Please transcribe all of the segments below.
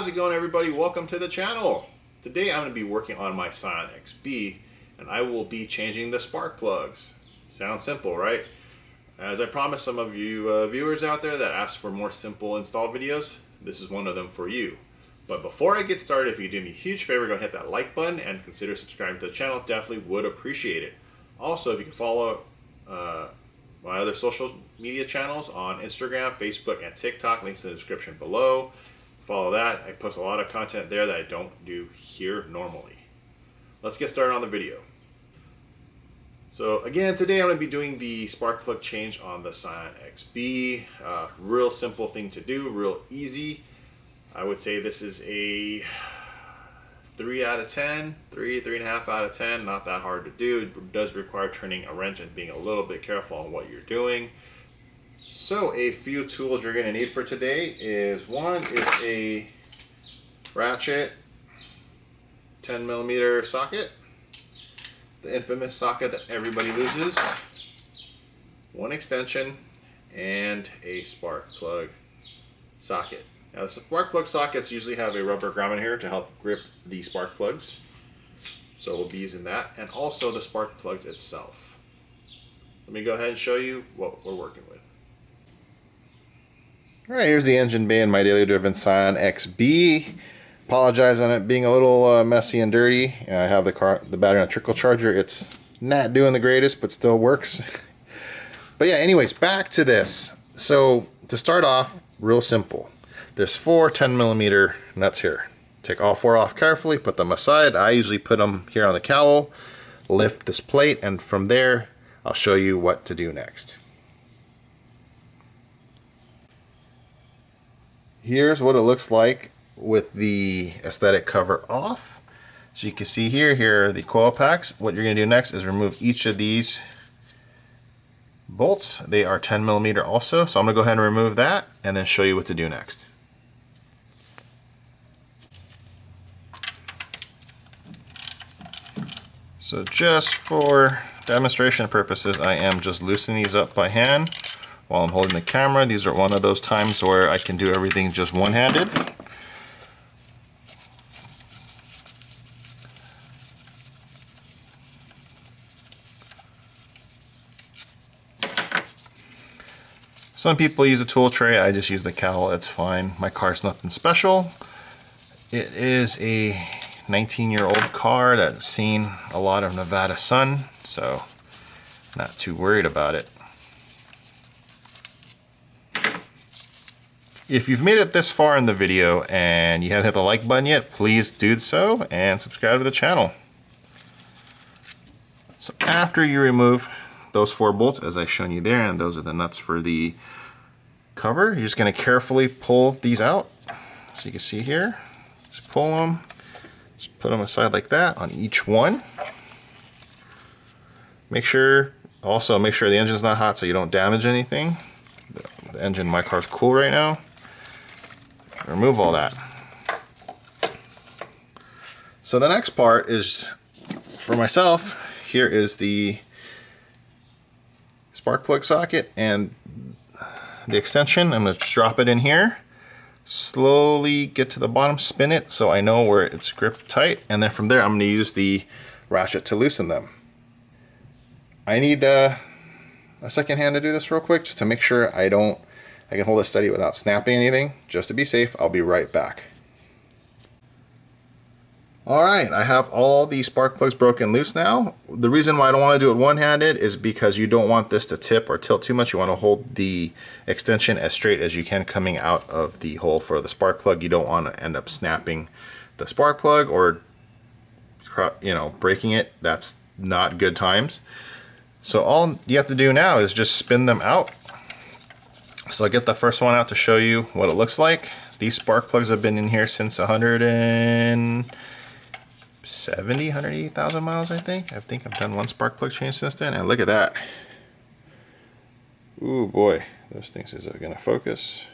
How's it going, everybody? Welcome to the channel. Today I'm going to be working on my Scion XB, and I will be changing the spark plugs. Sounds simple, right? As I promised some of you viewers out there that asked for more simple install videos, this is one of them for you. But before I get started, if you do me a huge favor, go hit that like button and consider subscribing to the channel. Definitely would appreciate it. Also, if you can follow my other social media channels on Instagram, Facebook, and TikTok, links in the description below. Follow that. I post a lot of content there that I don't do here normally. Let's get started on the video. So again, today I'm going to be doing the spark plug change on the Scion XB. Real simple thing to do, real easy. I would say this is a 3 out of 10, 3.5 out of 10. Not that hard to do. It does require turning a wrench and being a little bit careful on what you're doing. So a few tools you're going to need for today is one is a ratchet 10mm socket, the infamous socket that everybody loses, one extension, and a spark plug socket. Now the spark plug sockets usually have a rubber grommet here to help grip the spark plugs, so we'll be using that, and also the spark plugs itself. Let me go ahead and show you what we're working with. Alright, here's the engine bay in my daily driven Scion XB. Apologize on it being a little messy and dirty. I have the battery on a trickle charger. It's not doing the greatest, but still works. But yeah, anyways, back to this. So to start off, real simple. There's 4 10mm nuts here. Take all 4 off carefully, put them aside. I usually put them here on the cowl, lift this plate, and from there I'll show you what to do next. Here's what it looks like with the aesthetic cover off. So you can see here are the coil packs. What you're going to do next is remove each of these bolts. They are 10mm also, so I'm going to go ahead and remove that and then show you what to do next. So just for demonstration purposes, I am just loosening these up by hand while I'm holding the camera. These are one of those times where I can do everything just one-handed. Some people use a tool tray. I just use the cowl. It's fine. My car's nothing special. It is a 19-year-old car that's seen a lot of Nevada sun, so not too worried about it. If you've made it this far in the video and you haven't hit the like button yet, please do so and subscribe to the channel. So after you remove those 4 bolts, as I've shown you there, and those are the nuts for the cover, you're just going to carefully pull these out. So you can see here, just pull them, just put them aside like that on each one. Also make sure the engine's not hot so you don't damage anything. The engine in my car's cool right now. Remove all that. So the next part is for myself. Here is the spark plug socket and the extension. I'm going to drop it in here, slowly get to the bottom, spin it so I know where it's gripped tight, and then from there I'm going to use the ratchet to loosen them. I need a second hand to do this real quick just to make sure I can hold it steady without snapping anything. Just to be safe, I'll be right back. Alright, I have all the spark plugs broken loose now. The reason why I don't want to do it one-handed is because you don't want this to tip or tilt too much. You want to hold the extension as straight as you can coming out of the hole for the spark plug. You don't want to end up snapping the spark plug or breaking it. That's not good times. So all you have to do now is just spin them out. So I'll get the first one out to show you what it looks like. These spark plugs have been in here since 180,000 miles, I think. I've done one spark plug change since then, and look at that. Ooh boy, those things, is it gonna focus?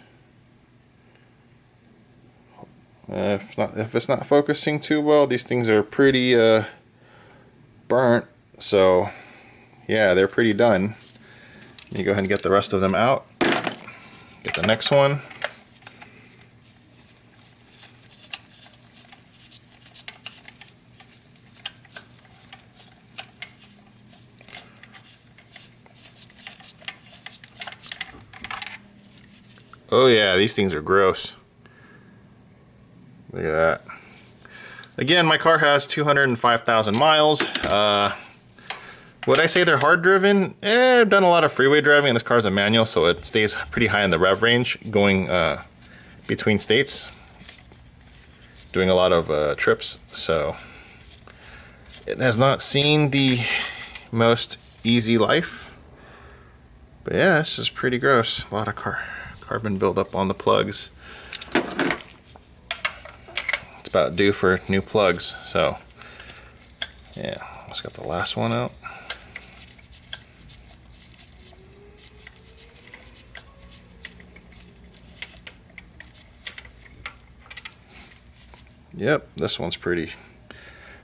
If it's not focusing too well, these things are pretty burnt. So yeah, they're pretty done. You go ahead and get the rest of them out. Get the next one. Oh yeah, these things are gross. Look at that. Again, my car has 205,000 miles. Would I say they're hard driven? I've done a lot of freeway driving, and this car is a manual, so it stays pretty high in the rev range going between states. Doing a lot of trips, so it has not seen the most easy life. But yeah, this is pretty gross. A lot of carbon buildup on the plugs. It's about due for new plugs, so yeah, let's get the last one out. Yep, this one's pretty,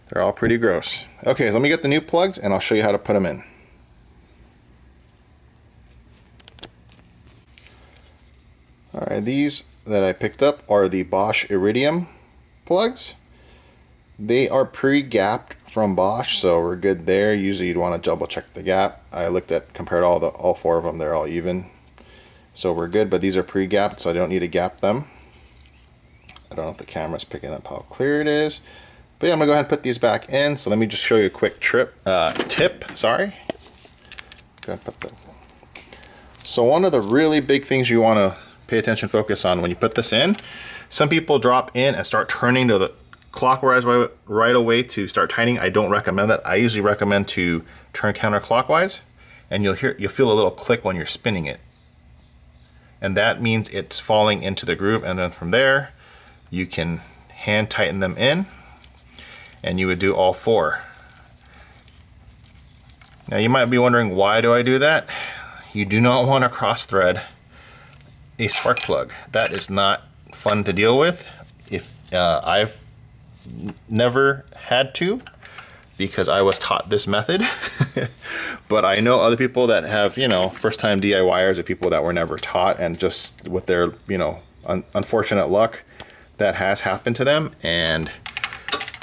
they're all pretty gross. Okay, so let me get the new plugs and I'll show you how to put them in. Alright, these that I picked up are the Bosch Iridium plugs. They are pre-gapped from Bosch, so we're good there. Usually you'd want to double check the gap. I compared all four of them, they're all even. So we're good, but these are pre-gapped, so I don't need to gap them. I don't know if the camera's picking up how clear it is, but yeah, I'm gonna go ahead and put these back in. So let me just show you a quick tip. Sorry. So one of the really big things you want to pay attention, focus on when you put this in. Some people drop in and start turning to the clockwise right away to start tightening. I don't recommend that. I usually recommend to turn counterclockwise, and you'll feel a little click when you're spinning it, and that means it's falling into the groove. And then from there, you can hand tighten them in, and you would do all four. Now you might be wondering, why do I do that? You do not want to cross thread a spark plug. That is not fun to deal with. If I've never had to, because I was taught this method. But I know other people that have, first time DIYers, or people that were never taught, and just with their, unfortunate luck, that has happened to them, and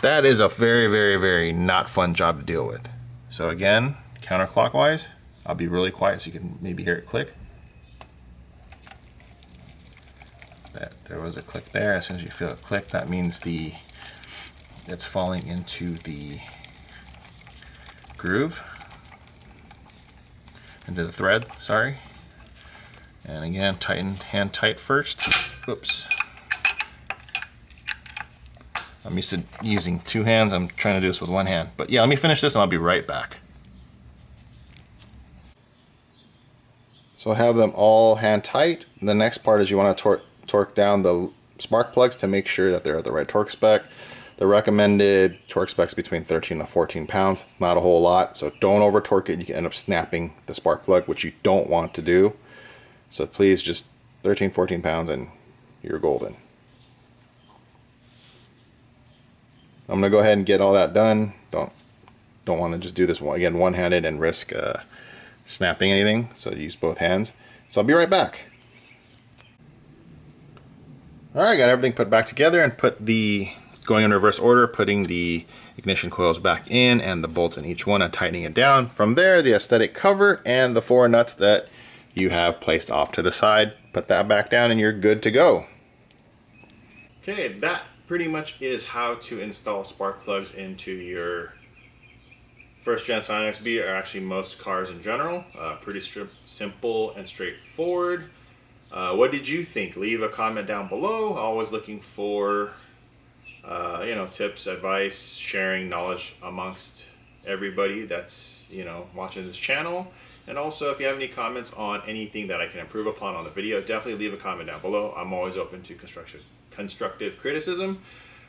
that is a very, very, very not fun job to deal with. So again, counterclockwise. I'll be really quiet so you can maybe hear it click. There was a click there. As soon as you feel it click, that means it's falling into the groove, into the thread, sorry. And again, hand tight first. Oops. I'm used to using two hands. I'm trying to do this with one hand. But yeah, let me finish this and I'll be right back. So I have them all hand tight. The next part is you want to torque down the spark plugs to make sure that they're at the right torque spec. The recommended torque specs between 13 to 14 pounds. It's not a whole lot, so don't over torque it. You can end up snapping the spark plug, which you don't want to do. So please, just 13, 14 pounds and you're golden. I'm gonna go ahead and get all that done. Don't want to just do this again one-handed and risk snapping anything, so use both hands. So I'll be right back. Alright, got everything put back together and going in reverse order, putting the ignition coils back in and the bolts in each one and tightening it down. From there, the aesthetic cover and the four nuts that you have placed off to the side. Put that back down and you're good to go. Okay, that pretty much is how to install spark plugs into your first gen Scion XB, or actually most cars in general. Pretty simple and straightforward. What did you think? Leave a comment down below. Always looking for tips, advice, sharing knowledge amongst everybody that's watching this channel. And also, if you have any comments on anything that I can improve upon on the video, definitely leave a comment down below. I'm always open to constructive criticism.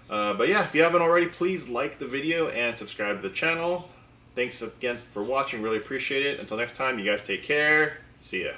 But yeah, if you haven't already, please like the video and subscribe to the channel. Thanks again for watching, really appreciate it. Until next time, you guys take care. See ya.